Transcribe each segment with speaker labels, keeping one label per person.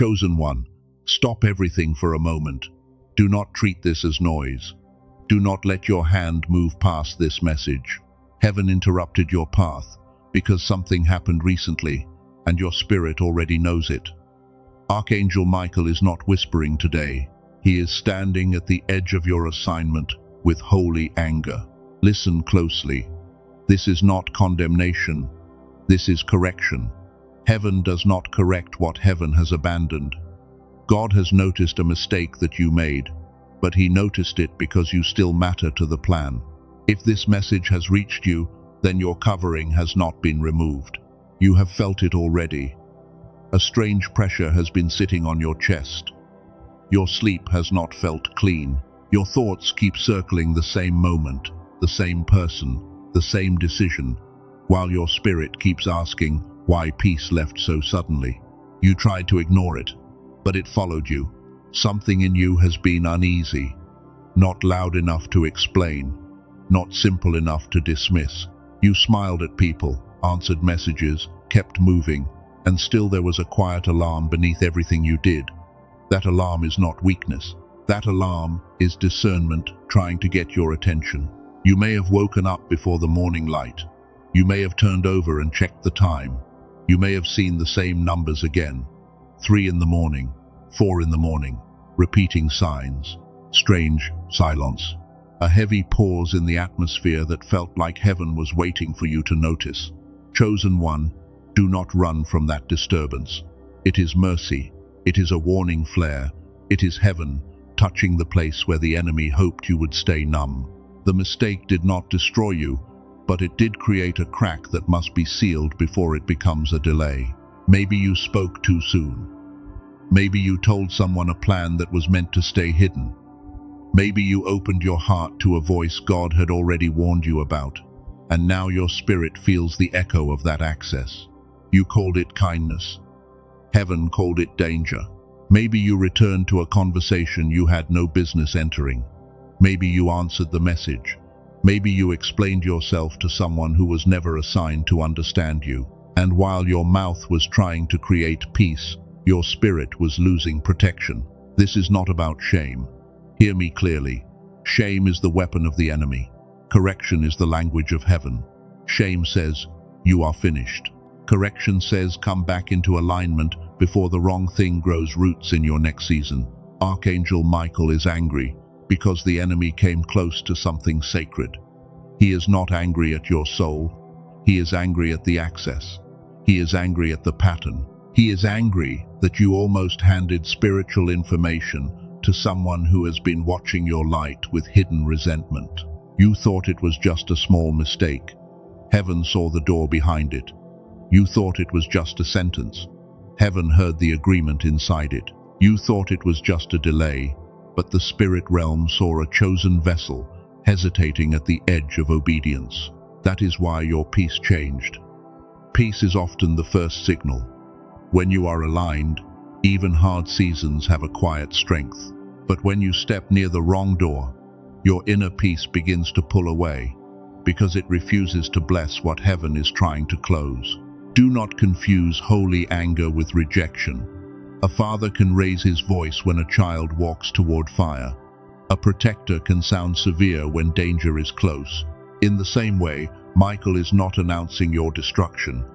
Speaker 1: Chosen one, stop everything for a moment. Do not treat this as noise. Do not let your hand move past this message. Heaven interrupted your path because something happened recently, and your spirit already knows it. Archangel Michael is not whispering today. He is standing at the edge of your assignment with holy anger. Listen closely. This is not condemnation. This is correction. Heaven does not correct what heaven has abandoned. God has noticed a mistake that you made, but he noticed it because you still matter to the plan. If this message has reached you, then your covering has not been removed. You have felt it already. A strange pressure has been sitting on your chest. Your sleep has not felt clean. Your thoughts keep circling the same moment, the same person, the same decision, while your spirit keeps asking why peace left so suddenly. You tried to ignore it, but it followed you. Something in you has been uneasy, not loud enough to explain, not simple enough to dismiss. You smiled at people, answered messages, kept moving, and still there was a quiet alarm beneath everything you did. That alarm is not weakness. That alarm is discernment trying to get your attention. You may have woken up before the morning light. You may have turned over and checked the time. You may have seen the same numbers again. 3 in the morning, 4 in the morning, repeating signs. Strange silence. A heavy pause in the atmosphere that felt like heaven was waiting for you to notice. Chosen one, do not run from that disturbance. It is mercy. It is a warning flare. It is heaven touching the place where the enemy hoped you would stay numb. The mistake did not destroy you, but it did create a crack that must be sealed before it becomes a delay. Maybe you spoke too soon. Maybe you told someone a plan that was meant to stay hidden. Maybe you opened your heart to a voice God had already warned you about, and now your spirit feels the echo of that access. You called it kindness. Heaven called it danger. Maybe you returned to a conversation you had no business entering. Maybe you answered the message. Maybe you explained yourself to someone who was never assigned to understand you. And while your mouth was trying to create peace, your spirit was losing protection. This is not about shame. Hear me clearly. Shame is the weapon of the enemy. Correction is the language of heaven. Shame says, you are finished. Correction says, come back into alignment before the wrong thing grows roots in your next season. Archangel Michael is angry because the enemy came close to something sacred. He is not angry at your soul. He is angry at the access. He is angry at the pattern. He is angry that you almost handed spiritual information to someone who has been watching your light with hidden resentment. You thought it was just a small mistake. Heaven saw the door behind it. You thought it was just a sentence. Heaven heard the agreement inside it. You thought it was just a delay, but the spirit realm saw a chosen vessel hesitating at the edge of obedience. That is why your peace changed. Peace is often the first signal. When you are aligned, even hard seasons have a quiet strength. But when you step near the wrong door, your inner peace begins to pull away because it refuses to bless what heaven is trying to close. Do not confuse holy anger with rejection. A father can raise his voice when a child walks toward fire. A protector can sound severe when danger is close. In the same way, Michael is not announcing your destruction.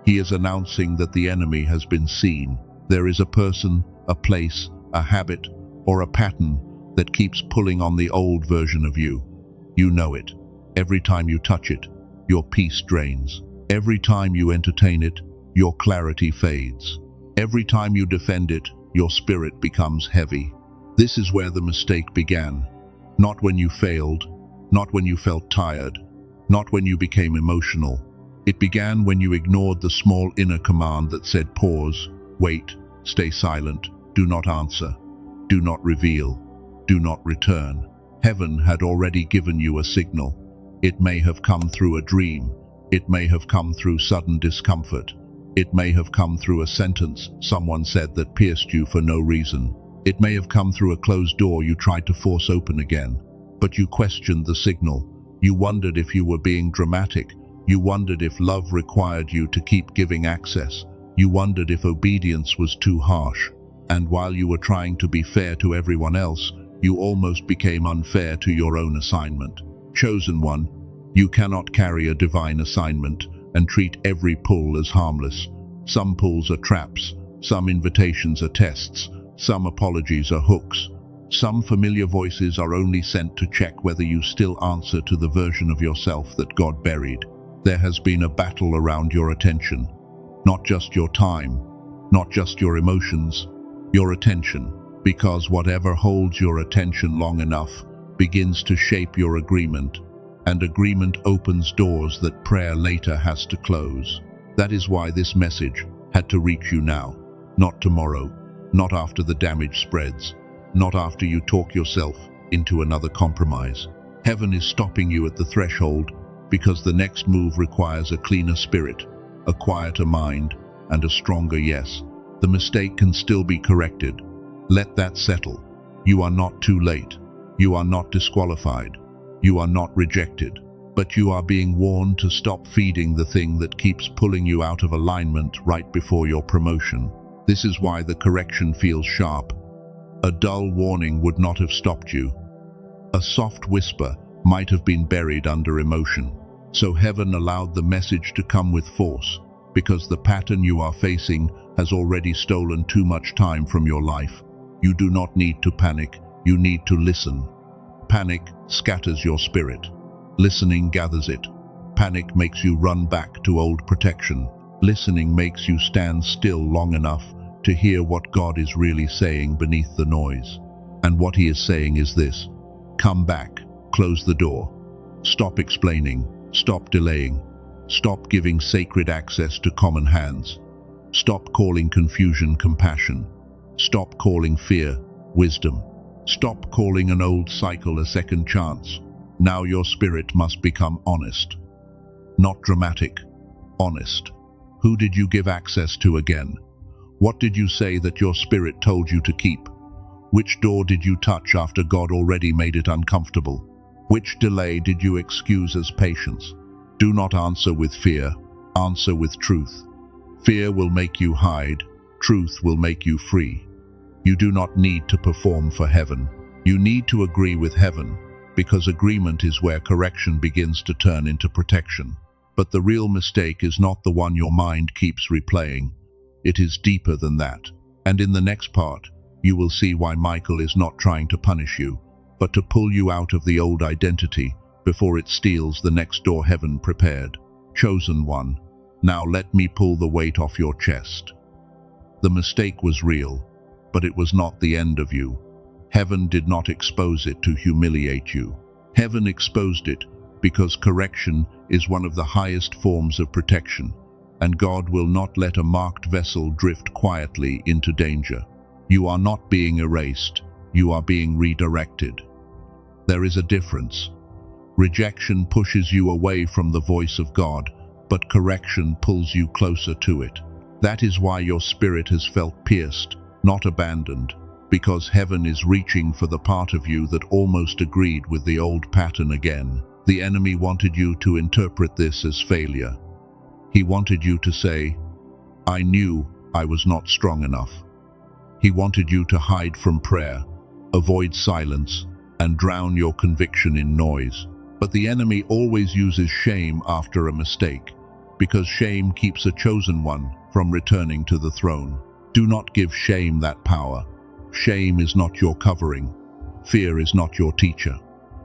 Speaker 1: He is announcing that the enemy has been seen. There is a person, a place, a habit, or a pattern that keeps pulling on the old version of you. You know it. Every time you touch it, your peace drains. Every time you entertain it, your clarity fades. Every time you defend it, your spirit becomes heavy. This is where the mistake began. Not when you failed, not when you felt tired, not when you became emotional. It began when you ignored the small inner command that said pause, wait, stay silent, do not answer, do not reveal, do not return. Heaven had already given you a signal. It may have come through a dream. It may have come through sudden discomfort. It may have come through a sentence someone said that pierced you for no reason. It may have come through a closed door you tried to force open again. But you questioned the signal. You wondered if you were being dramatic. You wondered if love required you to keep giving access. You wondered if obedience was too harsh. And while you were trying to be fair to everyone else, you almost became unfair to your own assignment. Chosen one, you cannot carry a divine assignment and treat every pull as harmless. Some pulls are traps, some invitations are tests, some apologies are hooks. Some familiar voices are only sent to check whether you still answer to the version of yourself that God buried. There has been a battle around your attention. Not just your time, not just your emotions, your attention. Because whatever holds your attention long enough begins to shape your agreement, and agreement opens doors that prayer later has to close. That is why this message had to reach you now, not tomorrow, not after the damage spreads, not after you talk yourself into another compromise. Heaven is stopping you at the threshold because the next move requires a cleaner spirit, a quieter mind, and a stronger yes. The mistake can still be corrected. Let that settle. You are not too late. You are not disqualified. You are not rejected. But you are being warned to stop feeding the thing that keeps pulling you out of alignment right before your promotion. This is why the correction feels sharp. A dull warning would not have stopped you. A soft whisper might have been buried under emotion. So heaven allowed the message to come with force, because the pattern you are facing has already stolen too much time from your life. You do not need to panic, you need to listen. Panic scatters your spirit. Listening gathers it. Panic makes you run back to old protection. Listening makes you stand still long enough to hear what God is really saying beneath the noise. And what he is saying is this: come back, close the door. Stop explaining, stop delaying. Stop giving sacred access to common hands. Stop calling confusion compassion. Stop calling fear wisdom. Stop calling an old cycle a second chance. Now your spirit must become honest. Not dramatic, honest. Who did you give access to again? What did you say that your spirit told you to keep? Which door did you touch after God already made it uncomfortable? Which delay did you excuse as patience? Do not answer with fear, answer with truth. Fear will make you hide, truth will make you free. You do not need to perform for heaven. You need to agree with heaven, because agreement is where correction begins to turn into protection. But the real mistake is not the one your mind keeps replaying. It is deeper than that. And in the next part, you will see why Michael is not trying to punish you, but to pull you out of the old identity before it steals the next door heaven prepared. Chosen one, now let me pull the weight off your chest. The mistake was real, but it was not the end of you. Heaven did not expose it to humiliate you. Heaven exposed it because correction is one of the highest forms of protection, and God will not let a marked vessel drift quietly into danger. You are not being erased, you are being redirected. There is a difference. Rejection pushes you away from the voice of God, but correction pulls you closer to it. That is why your spirit has felt pierced, not abandoned, because heaven is reaching for the part of you that almost agreed with the old pattern again. The enemy wanted you to interpret this as failure. He wanted you to say, I knew I was not strong enough. He wanted you to hide from prayer, avoid silence, and drown your conviction in noise. But the enemy always uses shame after a mistake, because shame keeps a chosen one from returning to the throne. Do not give shame that power. Shame is not your covering. Fear is not your teacher.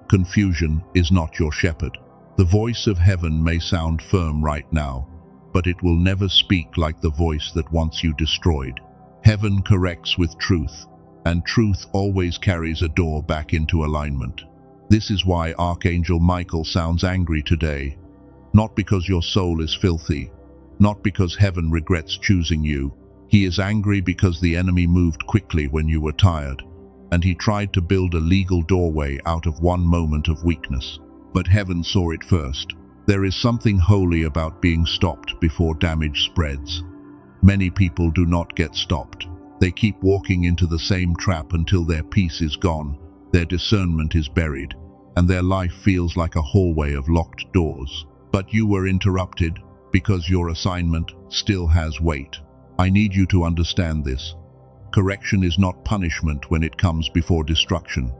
Speaker 1: Confusion is not your shepherd. The voice of heaven may sound firm right now, but it will never speak like the voice that wants you destroyed. Heaven corrects with truth, and truth always carries a door back into alignment. This is why Archangel Michael sounds angry today. Not because your soul is filthy, not because heaven regrets choosing you. He is angry because the enemy moved quickly when you were tired, and he tried to build a legal doorway out of one moment of weakness. But heaven saw it first. There is something holy about being stopped before damage spreads. Many people do not get stopped. They keep walking into the same trap until their peace is gone, their discernment is buried, and their life feels like a hallway of locked doors. But you were interrupted because your assignment still has weight. I need you to understand this. Correction is not punishment when it comes before destruction.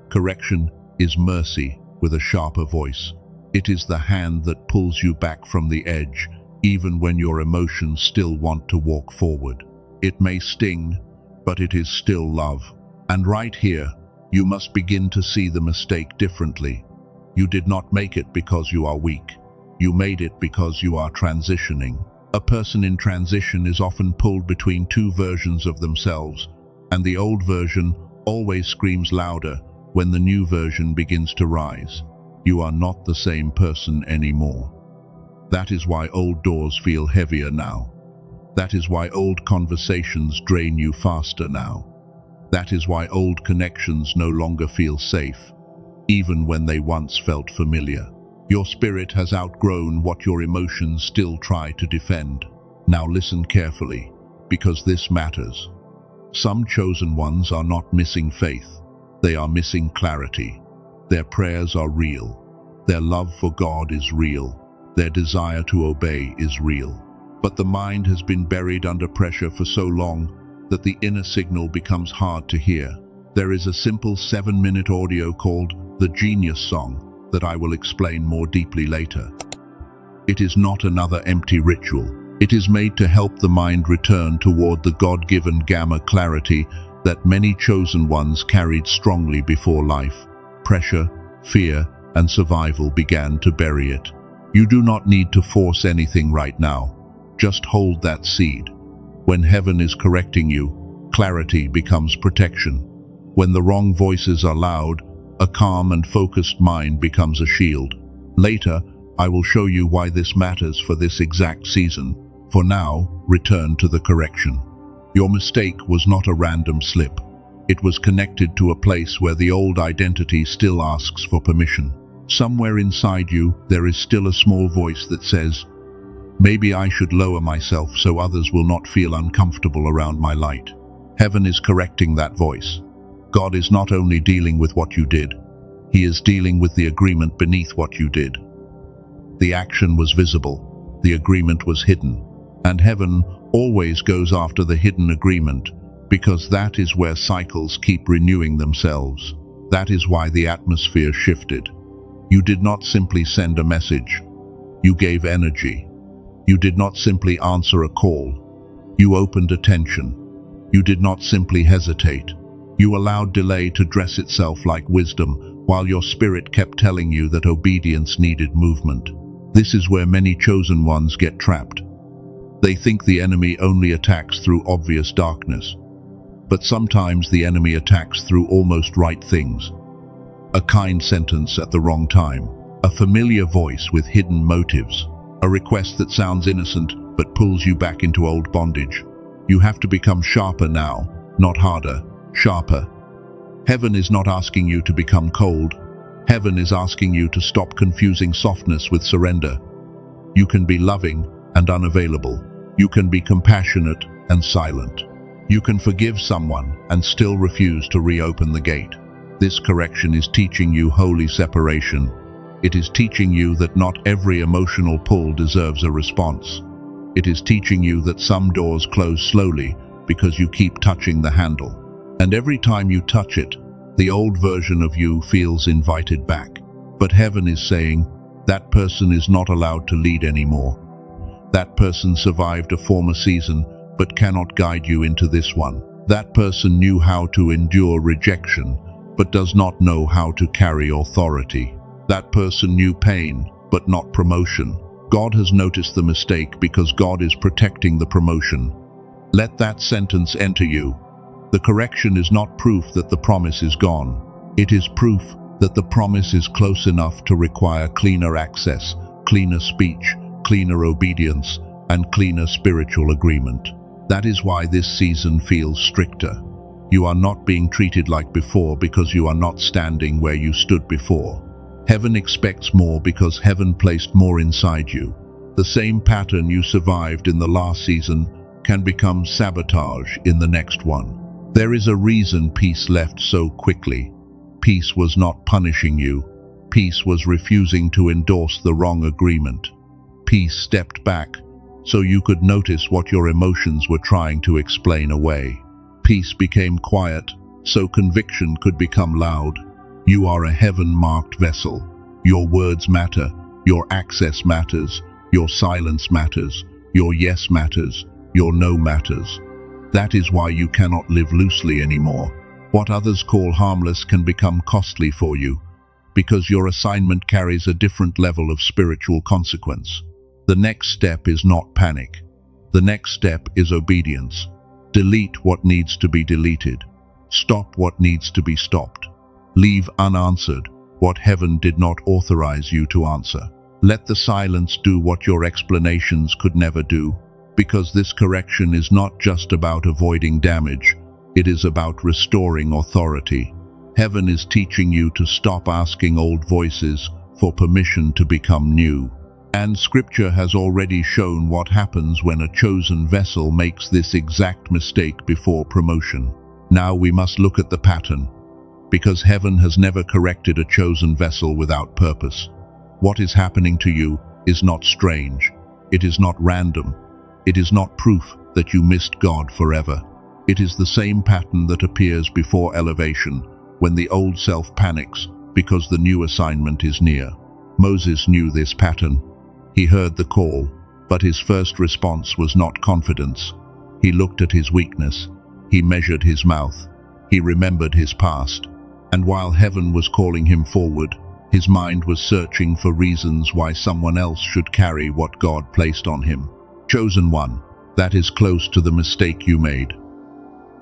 Speaker 1: Correction is mercy with a sharper voice. It is the hand that pulls you back from the edge, even when your emotions still want to walk forward. It may sting, but it is still love. And right here, you must begin to see the mistake differently. You did not make it because you are weak. You made it because you are transitioning. A person in transition is often pulled between two versions of themselves, and the old version always screams louder when the new version begins to rise. You are not the same person anymore. That is why old doors feel heavier now. That is why old conversations drain you faster now. That is why old connections no longer feel safe, even when they once felt familiar. Your spirit has outgrown what your emotions still try to defend. Now listen carefully, because this matters. Some chosen ones are not missing faith. They are missing clarity. Their prayers are real. Their love for God is real. Their desire to obey is real. But the mind has been buried under pressure for so long that the inner signal becomes hard to hear. There is a simple 7-minute audio called The Genius Song that I will explain more deeply later. It is not another empty ritual. It is made to help the mind return toward the God-given gamma clarity that many chosen ones carried strongly before life. Pressure, fear, and survival began to bury it. You do not need to force anything right now. Just hold that seed. When heaven is correcting you, clarity becomes protection. When the wrong voices are loud, a calm and focused mind becomes a shield. Later, I will show you why this matters for this exact season. For now, return to the correction. Your mistake was not a random slip. It was connected to a place where the old identity still asks for permission. Somewhere inside you, there is still a small voice that says, maybe I should lower myself so others will not feel uncomfortable around my light. Heaven is correcting that voice. God is not only dealing with what you did, He is dealing with the agreement beneath what you did. The action was visible, the agreement was hidden, and heaven always goes after the hidden agreement, because that is where cycles keep renewing themselves. That is why the atmosphere shifted. You did not simply send a message. You gave energy. You did not simply answer a call. You opened attention. You did not simply hesitate. You allowed delay to dress itself like wisdom, while your spirit kept telling you that obedience needed movement. This is where many chosen ones get trapped. They think the enemy only attacks through obvious darkness. But sometimes the enemy attacks through almost right things. A kind sentence at the wrong time. A familiar voice with hidden motives. A request that sounds innocent but pulls you back into old bondage. You have to become sharper now, not harder. Sharper. Heaven is not asking you to become cold. Heaven is asking you to stop confusing softness with surrender. You can be loving and unavailable. You can be compassionate and silent. You can forgive someone and still refuse to reopen the gate. This correction is teaching you holy separation. It is teaching you that not every emotional pull deserves a response. It is teaching you that some doors close slowly because you keep touching the handle. And every time you touch it, the old version of you feels invited back. But heaven is saying, that person is not allowed to lead anymore. That person survived a former season, but cannot guide you into this one. That person knew how to endure rejection, but does not know how to carry authority. That person knew pain, but not promotion. God has noticed the mistake because God is protecting the promotion. Let that sentence enter you. The correction is not proof that the promise is gone. It is proof that the promise is close enough to require cleaner access, cleaner speech, cleaner obedience, and cleaner spiritual agreement. That is why this season feels stricter. You are not being treated like before because you are not standing where you stood before. Heaven expects more because heaven placed more inside you. The same pattern you survived in the last season can become sabotage in the next one. There is a reason peace left so quickly. Peace was not punishing you. Peace was refusing to endorse the wrong agreement. Peace stepped back so you could notice what your emotions were trying to explain away. peace became quiet, so conviction could become loud. You are a heaven-marked vessel. Your words matter, your access matters, your silence matters, your yes matters, your no matters. That is why you cannot live loosely anymore. What others call harmless can become costly for you, because your assignment carries a different level of spiritual consequence. The next step is not panic. The next step is obedience. Delete what needs to be deleted. Stop what needs to be stopped. Leave unanswered what heaven did not authorize you to answer. Let the silence do what your explanations could never do, because this correction is not just about avoiding damage, it is about restoring authority. Heaven is teaching you to stop asking old voices for permission to become new. And Scripture has already shown what happens when a chosen vessel makes this exact mistake before promotion. Now we must look at the pattern, because heaven has never corrected a chosen vessel without purpose. What is happening to you is not strange. It is not random. It is not proof that you missed God forever. It is the same pattern that appears before elevation, when the old self panics because the new assignment is near. Moses knew this pattern. He heard the call, but his first response was not confidence. He looked at his weakness. He measured his mouth. He remembered his past. And while heaven was calling him forward, his mind was searching for reasons why someone else should carry what God placed on him. Chosen one, that is close to the mistake you made.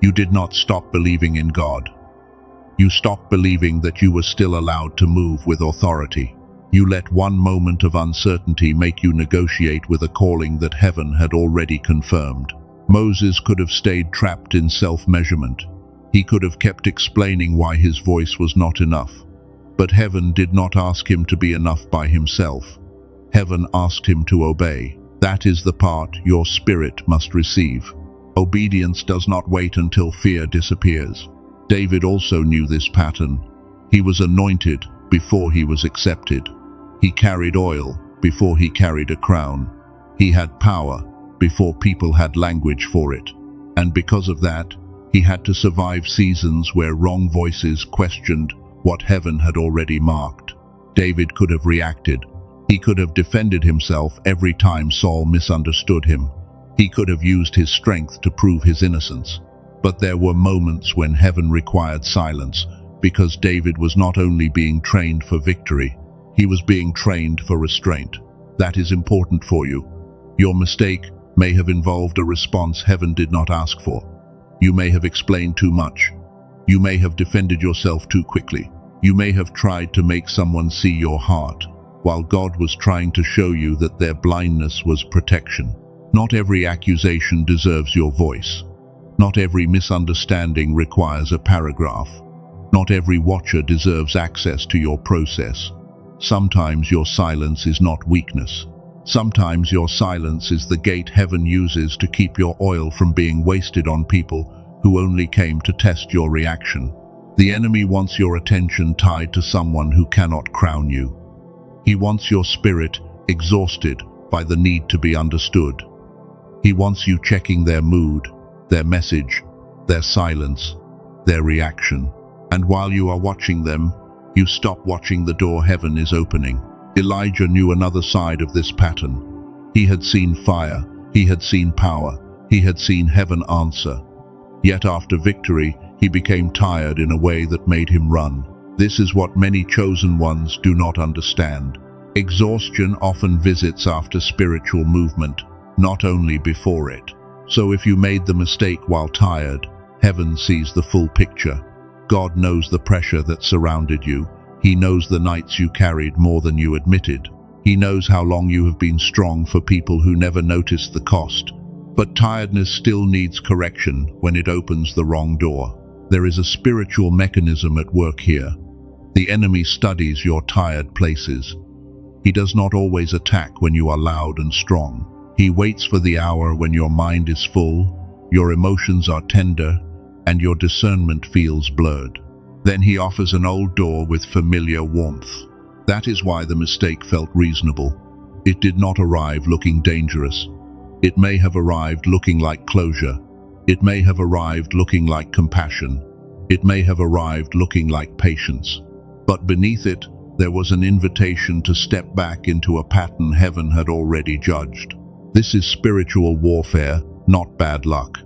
Speaker 1: You did not stop believing in God. You stopped believing that you were still allowed to move with authority. You let one moment of uncertainty make you negotiate with a calling that heaven had already confirmed. Moses could have stayed trapped in self-measurement. He could have kept explaining why his voice was not enough. But heaven did not ask him to be enough by himself. Heaven asked him to obey. That is the part your spirit must receive. Obedience does not wait until fear disappears. David also knew this pattern. He was anointed before he was accepted. He carried oil before he carried a crown. He had power before people had language for it. And because of that, he had to survive seasons where wrong voices questioned what heaven had already marked. David could have reacted. He could have defended himself every time Saul misunderstood him. He could have used his strength to prove his innocence. But there were moments when heaven required silence, because David was not only being trained for victory, he was being trained for restraint. That is important for you. Your mistake may have involved a response heaven did not ask for. You may have explained too much. You may have defended yourself too quickly. You may have tried to make someone see your heart, while God was trying to show you that their blindness was protection. Not every accusation deserves your voice. Not every misunderstanding requires a paragraph. Not every watcher deserves access to your process. Sometimes your silence is not weakness. Sometimes your silence is the gate heaven uses to keep your oil from being wasted on people who only came to test your reaction. The enemy wants your attention tied to someone who cannot crown you. He wants your spirit exhausted by the need to be understood. He wants you checking their mood, their message, their silence, their reaction. And while you are watching them, you stop watching the door heaven is opening. Elijah knew another side of this pattern. He had seen fire, he had seen power, he had seen heaven answer. Yet after victory, he became tired in a way that made him run. This is what many chosen ones do not understand. Exhaustion often visits after spiritual movement, not only before it. So if you made the mistake while tired, heaven sees the full picture. God knows the pressure that surrounded you. He knows the nights you carried more than you admitted. He knows how long you have been strong for people who never noticed the cost. But tiredness still needs correction when it opens the wrong door. There is a spiritual mechanism at work here. The enemy studies your tired places. He does not always attack when you are loud and strong. He waits for the hour when your mind is full, your emotions are tender, and your discernment feels blurred. Then he offers an old door with familiar warmth. That is why the mistake felt reasonable. It did not arrive looking dangerous. It may have arrived looking like closure. It may have arrived looking like compassion. It may have arrived looking like patience. But beneath it, there was an invitation to step back into a pattern heaven had already judged. This is spiritual warfare, not bad luck.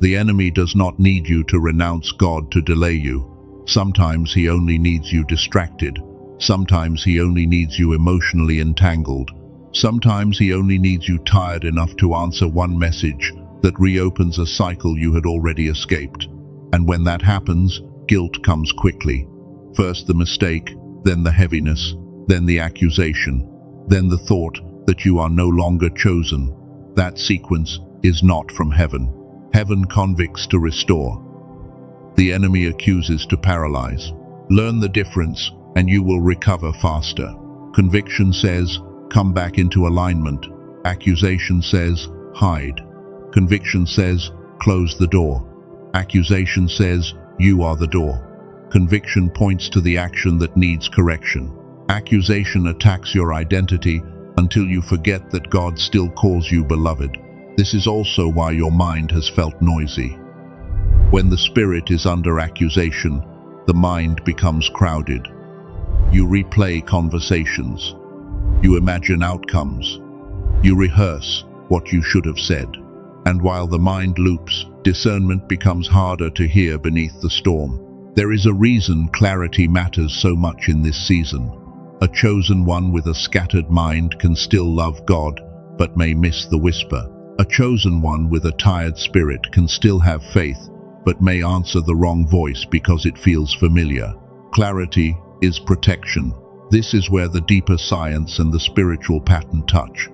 Speaker 1: The enemy does not need you to renounce God to delay you. Sometimes he only needs you distracted. Sometimes he only needs you emotionally entangled. Sometimes he only needs you tired enough to answer one message that reopens a cycle you had already escaped. And when that happens, guilt comes quickly. First the mistake, then the heaviness, then the accusation, then the thought that you are no longer chosen. That sequence is not from heaven. Heaven convicts to restore. The enemy accuses to paralyze. Learn the difference and you will recover faster. Conviction says, come back into alignment. Accusation says, hide. Conviction says, close the door. Accusation says, you are the door. Conviction points to the action that needs correction. Accusation attacks your identity until you forget that God still calls you beloved. This is also why your mind has felt noisy. When the spirit is under accusation, the mind becomes crowded. You replay conversations. You imagine outcomes. You rehearse what you should have said. And while the mind loops, discernment becomes harder to hear beneath the storm. There is a reason clarity matters so much in this season. A chosen one with a scattered mind can still love God, but may miss the whisper. A chosen one with a tired spirit can still have faith, but may answer the wrong voice because it feels familiar. Clarity is protection. This is where the deeper science and the spiritual pattern touch.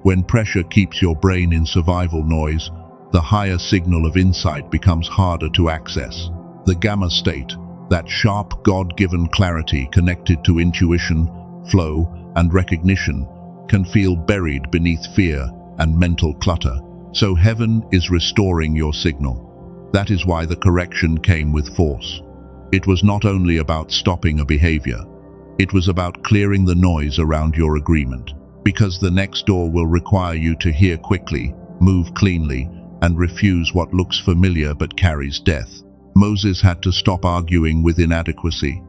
Speaker 1: When pressure keeps your brain in survival noise, the higher signal of insight becomes harder to access. The gamma state, that sharp God-given clarity connected to intuition, flow, and recognition, can feel buried beneath fear and mental clutter. So heaven is restoring your signal. That is why the correction came with force. It was not only about stopping a behavior. It was about clearing the noise around your agreement. Because the next door will require you to hear quickly, move cleanly, and refuse what looks familiar but carries death. Moses had to stop arguing with inadequacy.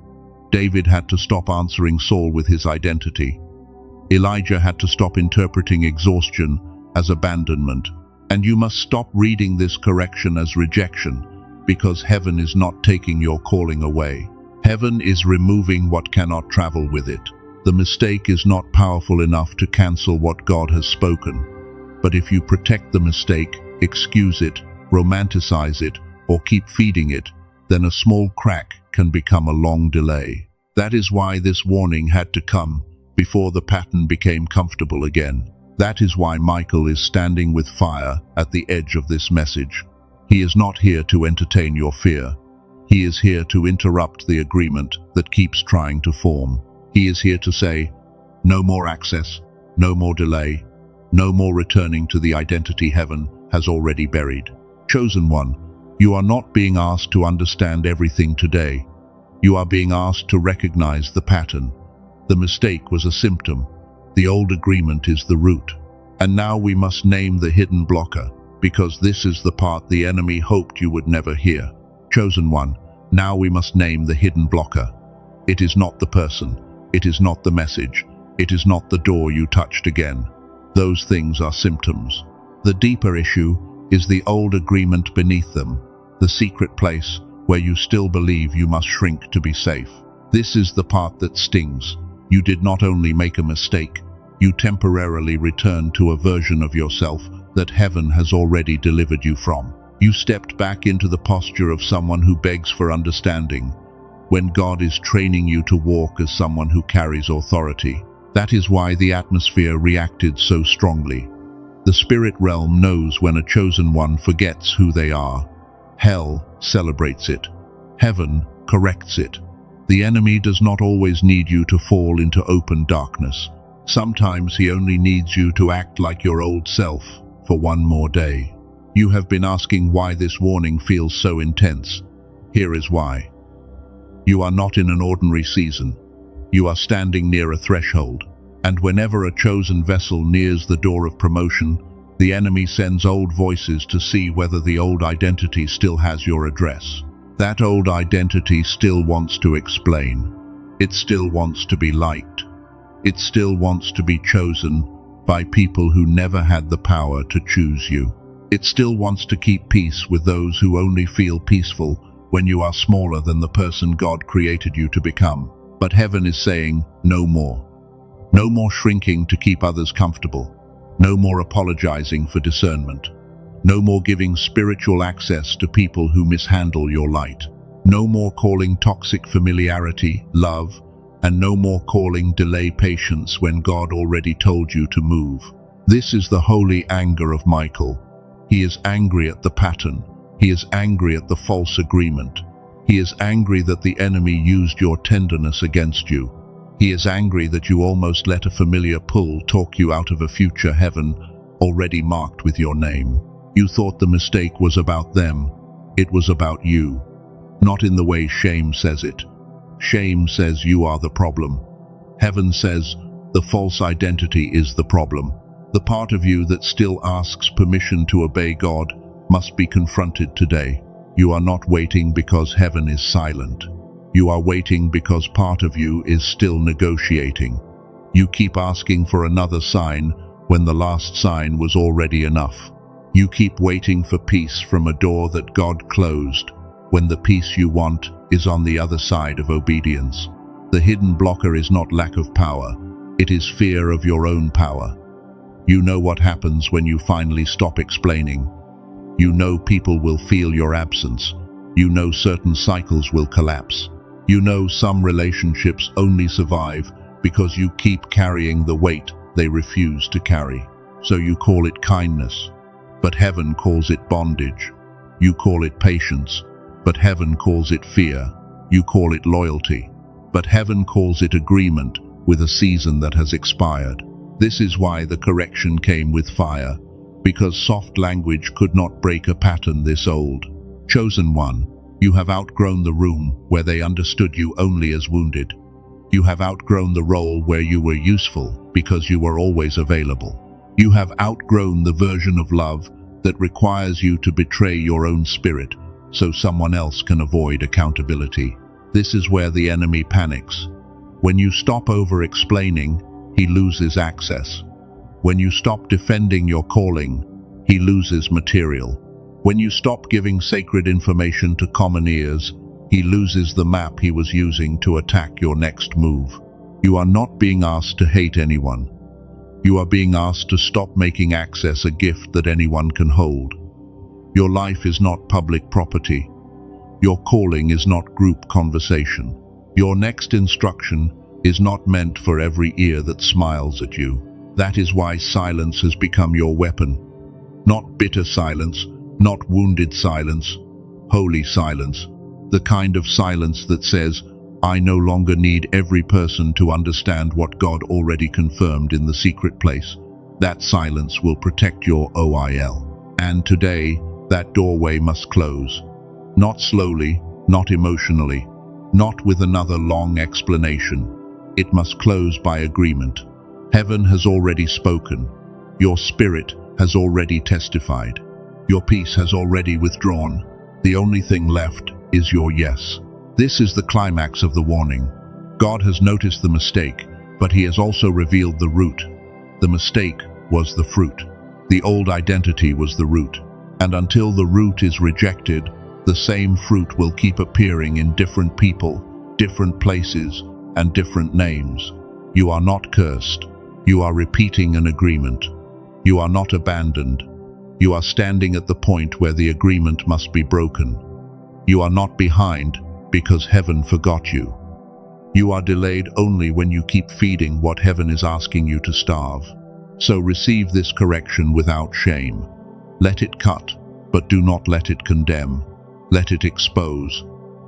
Speaker 1: David had to stop answering Saul with his identity. Elijah had to stop interpreting exhaustion as abandonment. And you must stop reading this correction as rejection, because heaven is not taking your calling away. Heaven is removing what cannot travel with it. The mistake is not powerful enough to cancel what God has spoken. But if you protect the mistake, excuse it, romanticize it, or keep feeding it, then a small crack can become a long delay. That is why this warning had to come before the pattern became comfortable again. That is why Michael is standing with fire at the edge of this message. He is not here to entertain your fear. He is here to interrupt the agreement that keeps trying to form. He is here to say, no more access, no more delay, no more returning to the identity heaven has already buried. Chosen one, you are not being asked to understand everything today. You are being asked to recognize the pattern. The mistake was a symptom. The old agreement is the root. And now we must name the hidden blocker, because this is the part the enemy hoped you would never hear. Chosen one, now we must name the hidden blocker. It is not the person. It is not the message. It is not the door you touched again. Those things are symptoms. The deeper issue is the old agreement beneath them, the secret place where you still believe you must shrink to be safe. This is the part that stings. You did not only make a mistake, you temporarily returned to a version of yourself that heaven has already delivered you from. You stepped back into the posture of someone who begs for understanding, when God is training you to walk as someone who carries authority. That is why the atmosphere reacted so strongly. The spirit realm knows when a chosen one forgets who they are. Hell celebrates it. Heaven corrects it. The enemy does not always need you to fall into open darkness. Sometimes he only needs you to act like your old self for one more day. You have been asking why this warning feels so intense. Here is why. You are not in an ordinary season. You are standing near a threshold. And whenever a chosen vessel nears the door of promotion, The enemy sends old voices to see whether the old identity still has your address. That old identity still wants to explain. It still wants to be liked. It still wants to be chosen by people who never had the power to choose you. It still wants to keep peace with those who only feel peaceful when you are smaller than the person God created you to become. But heaven is saying, no more. No more shrinking to keep others comfortable. No more apologizing for discernment. No more giving spiritual access to people who mishandle your light. No more calling toxic familiarity love, and no more calling delay patience when God already told you to move. This is the holy anger of Michael. He is angry at the pattern. He is angry at the false agreement. He is angry that the enemy used your tenderness against you. He is angry that you almost let a familiar pull talk you out of a future heaven already marked with your name. You thought the mistake was about them. It was about you. Not in the way shame says it. Shame says you are the problem. Heaven says the false identity is the problem. The part of you that still asks permission to obey God must be confronted today. You are not waiting because heaven is silent. You are waiting because part of you is still negotiating. You keep asking for another sign when the last sign was already enough. You keep waiting for peace from a door that God closed when the peace you want is on the other side of obedience. The hidden blocker is not lack of power. It is fear of your own power. You know what happens when you finally stop explaining. You know people will feel your absence. You know certain cycles will collapse. You know some relationships only survive because you keep carrying the weight they refuse to carry. So you call it kindness, but heaven calls it bondage. You call it patience, but heaven calls it fear. You call it loyalty, but heaven calls it agreement with a season that has expired. This is why the correction came with fire, because soft language could not break a pattern this old. Chosen one, you have outgrown the room where they understood you only as wounded. You have outgrown the role where you were useful because you were always available. You have outgrown the version of love that requires you to betray your own spirit so someone else can avoid accountability. This is where the enemy panics. When you stop over-explaining, he loses access. When you stop defending your calling, he loses material. When you stop giving sacred information to common ears, he loses the map he was using to attack your next move. You are not being asked to hate anyone. You are being asked to stop making access a gift that anyone can hold. Your life is not public property. Your calling is not group conversation. Your next instruction is not meant for every ear that smiles at you. That is why silence has become your weapon. Not bitter silence, not wounded silence, holy silence. The kind of silence that says, I no longer need every person to understand what God already confirmed in the secret place. That silence will protect your OIL. And today, that doorway must close. Not slowly, not emotionally, not with another long explanation. It must close by agreement. Heaven has already spoken. Your spirit has already testified. Your peace has already withdrawn. The only thing left is your yes. This is the climax of the warning. God has noticed the mistake, but he has also revealed the root. The mistake was the fruit. The old identity was the root. And until the root is rejected, the same fruit will keep appearing in different people, different places, and different names. You are not cursed. You are repeating an agreement. You are not abandoned. You are standing at the point where the agreement must be broken. You are not behind because heaven forgot you. You are delayed only when you keep feeding what heaven is asking you to starve. So receive this correction without shame. Let it cut, but do not let it condemn. Let it expose,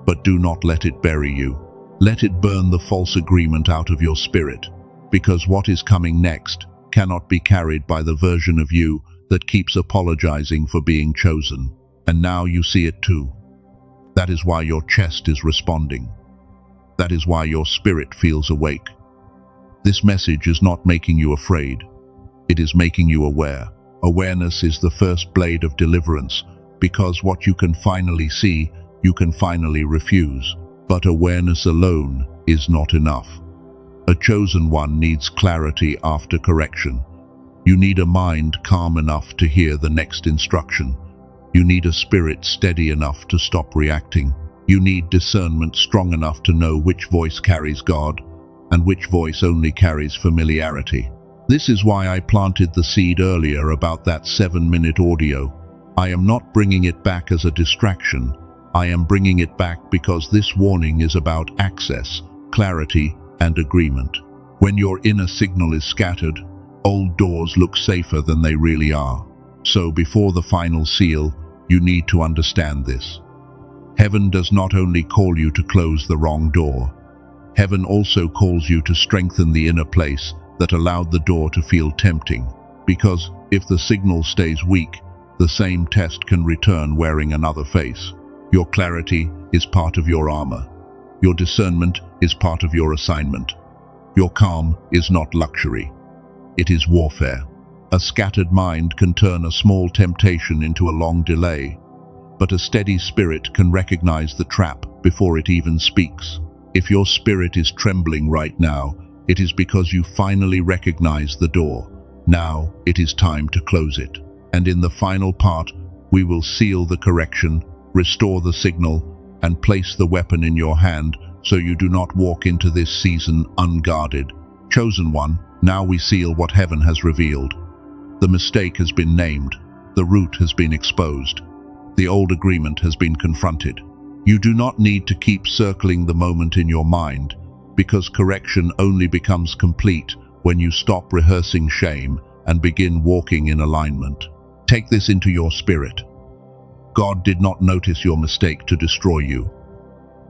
Speaker 1: but do not let it bury you. Let it burn the false agreement out of your spirit, because what is coming next cannot be carried by the version of you that keeps apologizing for being chosen. And now you see it too. That is why your chest is responding. That is why your spirit feels awake. This message is not making you afraid. It is making you aware. Awareness is the first blade of deliverance, because what you can finally see, you can finally refuse. But awareness alone is not enough. A chosen one needs clarity after correction. You need a mind calm enough to hear the next instruction. You need a spirit steady enough to stop reacting. You need discernment strong enough to know which voice carries God and which voice only carries familiarity. This is why I planted the seed earlier about that 7-minute audio. I am not bringing it back as a distraction. I am bringing it back because this warning is about access, clarity, and agreement. When your inner signal is scattered, old doors look safer than they really are. So before the final seal, you need to understand this. Heaven does not only call you to close the wrong door. Heaven also calls you to strengthen the inner place that allowed the door to feel tempting. Because if the signal stays weak, the same test can return wearing another face. Your clarity is part of your armor. Your discernment is part of your assignment. Your calm is not luxury. It is warfare. A scattered mind can turn a small temptation into a long delay, but a steady spirit can recognize the trap before it even speaks. If your spirit is trembling right now, it is because you finally recognize the door. Now it is time to close it. And in the final part, we will seal the correction, restore the signal, and place the weapon in your hand so you do not walk into this season unguarded. Chosen one, now we seal what heaven has revealed. The mistake has been named. The root has been exposed. The old agreement has been confronted. You do not need to keep circling the moment in your mind, because correction only becomes complete when you stop rehearsing shame and begin walking in alignment. Take this into your spirit. God did not notice your mistake to destroy you.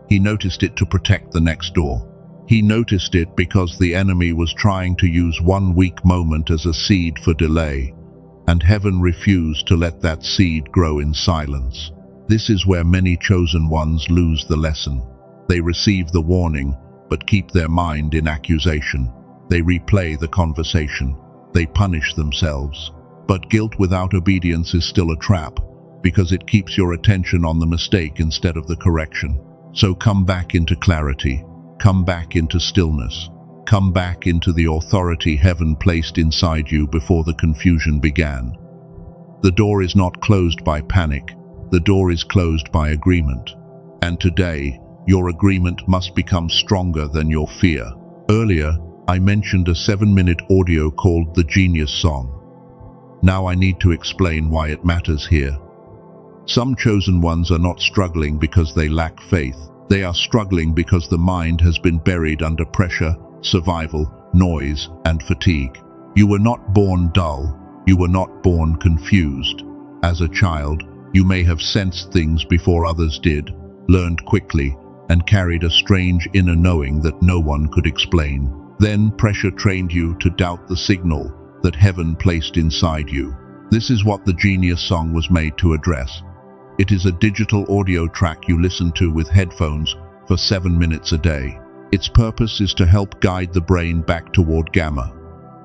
Speaker 1: He noticed it to protect the next door. He noticed it because the enemy was trying to use one weak moment as a seed for delay, and heaven refused to let that seed grow in silence. This is where many chosen ones lose the lesson. They receive the warning, but keep their mind in accusation. They replay the conversation. They punish themselves. But guilt without obedience is still a trap, because it keeps your attention on the mistake instead of the correction. So come back into clarity. Come back into stillness. Come back into the authority heaven placed inside you before the confusion began. The door is not closed by panic. The door is closed by agreement. And today, your agreement must become stronger than your fear. Earlier, I mentioned a 7-minute audio called The Genius Song. Now I need to explain why it matters here. Some chosen ones are not struggling because they lack faith. They are struggling because the mind has been buried under pressure, survival, noise, and fatigue. You were not born dull. You were not born confused. As a child, you may have sensed things before others did, learned quickly, and carried a strange inner knowing that no one could explain. Then pressure trained you to doubt the signal that heaven placed inside you. This is what the Genius Song was made to address. It is a digital audio track you listen to with headphones for 7 minutes a day. Its purpose is to help guide the brain back toward gamma,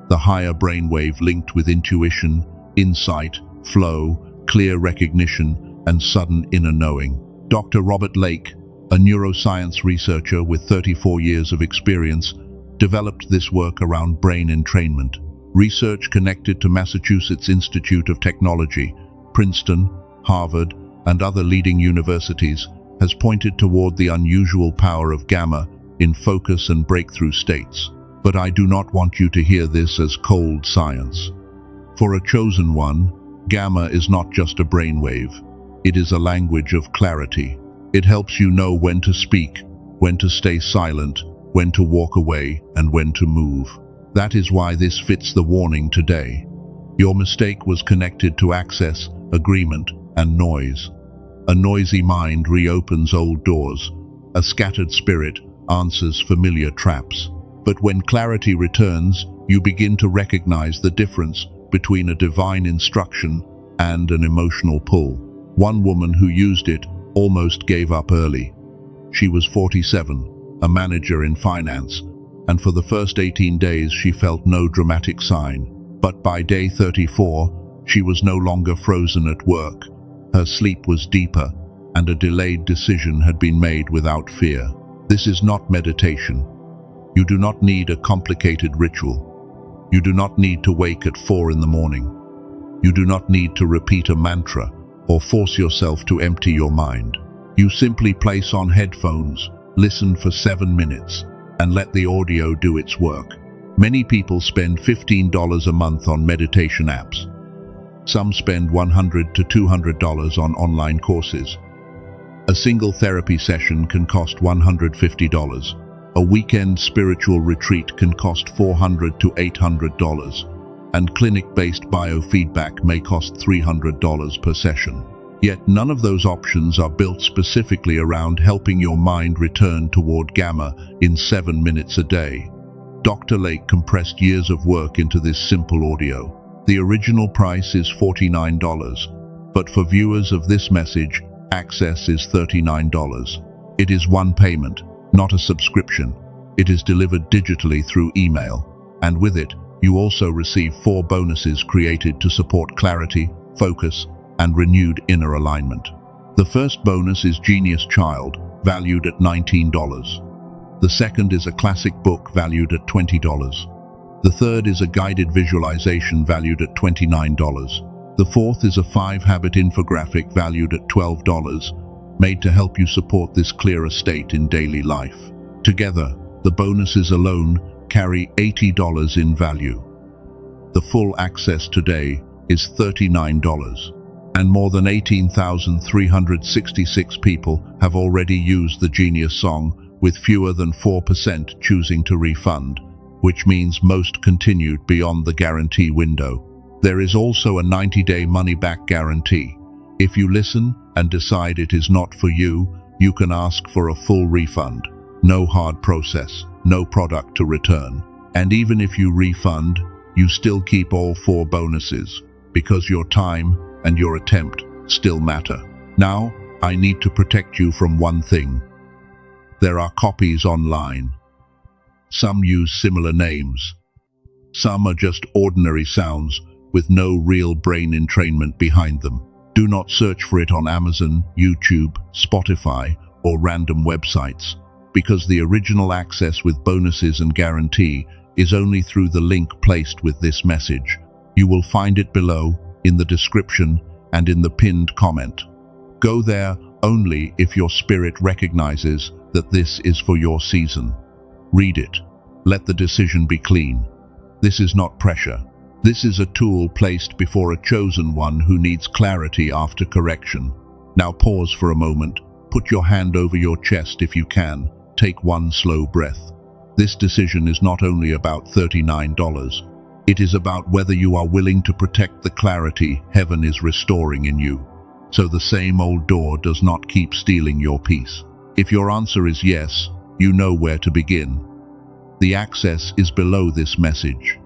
Speaker 1: the higher brainwave linked with intuition, insight, flow, clear recognition, and sudden inner knowing. Dr. Robert Lake, a neuroscience researcher with 34 years of experience, developed this work around brain entrainment. Research connected to Massachusetts Institute of Technology, Princeton, Harvard, and other leading universities has pointed toward the unusual power of gamma in focus and breakthrough states. But I do not want you to hear this as cold science. For a chosen one, gamma is not just a brainwave. It is a language of clarity. It helps you know when to speak, when to stay silent, when to walk away, and when to move. That is why this fits the warning today. Your mistake was connected to access, agreement, and noise. A noisy mind reopens old doors. A scattered spirit answers familiar traps. But when clarity returns, you begin to recognize the difference between a divine instruction and an emotional pull. One woman who used it almost gave up early. She was 47, a manager in finance, and for the first 18 days she felt no dramatic sign. But by day 34, She was no longer frozen at work. Her sleep was deeper, and a delayed decision had been made without fear. This is not meditation. You do not need a complicated ritual. You do not need to wake at 4 in the morning. You do not need to repeat a mantra or force yourself to empty your mind. You simply place on headphones, listen for 7 minutes, and let the audio do its work. Many people spend $15 a month on meditation apps. Some spend $100 to $200 on online courses. A single therapy session can cost $150. A weekend spiritual retreat can cost $400 to $800. And clinic-based biofeedback may cost $300 per session. Yet none of those options are built specifically around helping your mind return toward gamma in 7 minutes a day. Dr. Lake compressed years of work into this simple audio. The original price is $49, but for viewers of this message, access is $39. It is one payment, not a subscription. It is delivered digitally through email, and with it, you also receive 4 bonuses created to support clarity, focus, and renewed inner alignment. The first bonus is Genius Child, valued at $19. The second is a classic book valued at $20. The third is a guided visualization valued at $29. The fourth is a 5-habit infographic valued at $12, made to help you support this clearer state in daily life. Together, the bonuses alone carry $80 in value. The full access today is $39, and more than 18,366 people have already used the Genius Song, with fewer than 4% choosing to refund, which means most continued beyond the guarantee window. There is also a 90-day money-back guarantee. If you listen and decide it is not for you, you can ask for a full refund. No hard process, no product to return. And even if you refund, you still keep all 4 bonuses, because your time and your attempt still matter. Now, I need to protect you from one thing. There are copies online. Some use similar names. Some are just ordinary sounds with no real brain entrainment behind them. Do not search for it on Amazon, YouTube, Spotify, or random websites, because the original access with bonuses and guarantee is only through the link placed with this message. You will find it below, in the description, and in the pinned comment. Go there only if your spirit recognizes that this is for your season. Read it. Let the decision be clean. This is not pressure. This is a tool placed before a chosen one who needs clarity after correction. Now pause for a moment. Put your hand over your chest if you can. Take one slow breath. This decision is not only about $39. It is about whether you are willing to protect the clarity heaven is restoring in you, so the same old door does not keep stealing your peace. If your answer is yes, you know where to begin. The access is below this message.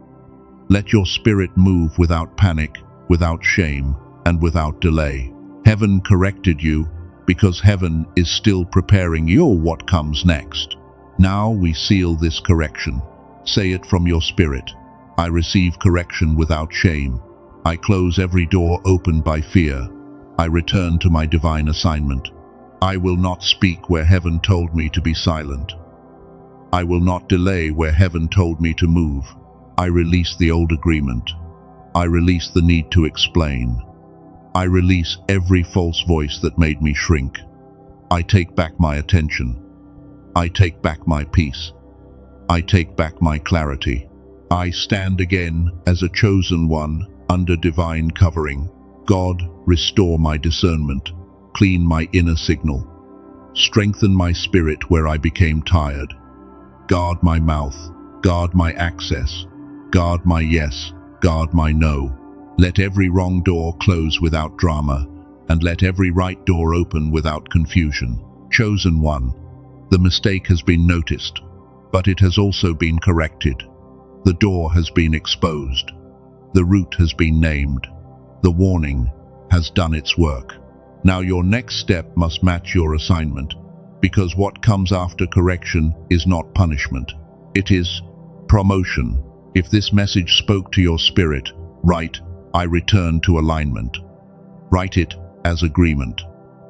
Speaker 1: Let your spirit move without panic, without shame, and without delay. Heaven corrected you because heaven is still preparing you for what comes next. Now we seal this correction. Say it from your spirit. I receive correction without shame. I close every door opened by fear. I return to my divine assignment. I will not speak where heaven told me to be silent. I will not delay where heaven told me to move. I release the old agreement. I release the need to explain. I release every false voice that made me shrink. I take back my attention. I take back my peace. I take back my clarity. I stand again as a chosen one under divine covering. God, restore my discernment. Clean my inner signal. Strengthen my spirit where I became tired. Guard my mouth. Guard my access. Guard my yes. Guard my no. Let every wrong door close without drama, and let every right door open without confusion. Chosen one. The mistake has been noticed, but it has also been corrected. The door has been exposed. The route has been named. The warning has done its work. Now your next step must match your assignment, because what comes after correction is not punishment. It is promotion. If this message spoke to your spirit, write, I return to alignment. Write it as agreement.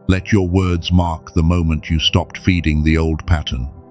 Speaker 1: Let your words mark the moment you stopped feeding the old pattern.